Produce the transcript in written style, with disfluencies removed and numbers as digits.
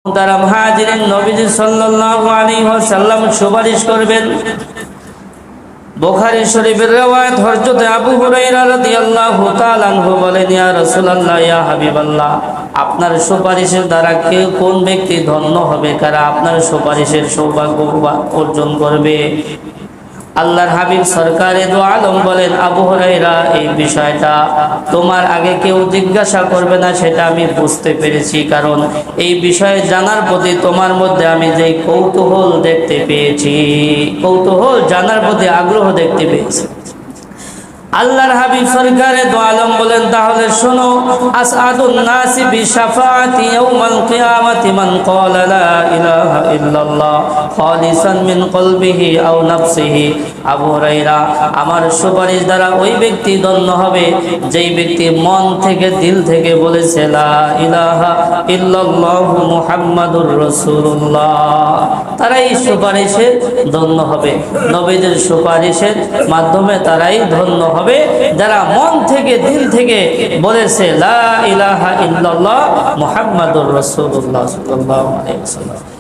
তারা মুহাজিরিন নবীজি সাল্লাল্লাহু আলাইহি ওয়াসাল্লাম সুপারিশ করবেন। বুখারী শরীফের riwayat হযরত আবু হুরায়রা রাদিয়াল্লাহু তাআলা আনহু বলেন, ইয়া রাসূলুল্লাহ, ইয়া হাবিবাল্লাহ, আপনার সুপারিশের দ্বারা কোন ব্যক্তি ধন্য হবে, কারা আপনার সুপারিশের সৌভাগ্য অর্জন করবে? আল্লাহর হাবিব সরকারে দো আলম বলেন, আবু হুরায়রা, এই বিষয়টা তোমার আগে কেউ জিজ্ঞাসা করবে না, সেটা আমি বুঝতে পেরেছি, কারণ এই বিষয়ে জানার প্রতি তোমার মধ্যে আমি যে কৌতূহল দেখতে পেয়েছি, কৌতূহল জানার প্রতি আগ্রহ দেখতে পেয়েছি। আল্লাহর হাবিব সরকারে দো আলম বলেন, তাহলে শোনো, আসআদুন নাসি বিশাফাআতি ইয়াউমাল কিয়ামাতি মান ক্বালা লা ইলাহা ইল্লাল্লাহ খালিসান মিন কলবিহি আও নাফসিহি। আবু হুরায়রা, আমার সুপারিশ দ্বারা ওই ব্যক্তি ধন্য হবে যেই ব্যক্তি মন থেকে, দিল থেকে বলেছে লা ইলাহা ইল্লাল্লাহু মুহাম্মাদুর রাসূলুল্লাহ। তারাই সুপারিশে ধন্য হবে। নবীদের সুপারিশের মাধ্যমে তারাই ধন্য হবে যারা মন থেকে, দিল থেকে বলেছে লা ইলাহা ইল্লাল্লাহ মুহাম্মাদুর রাসূলুল্লাহ সাল্লাল্লাহু আলাইহি ওয়াসাল্লাম।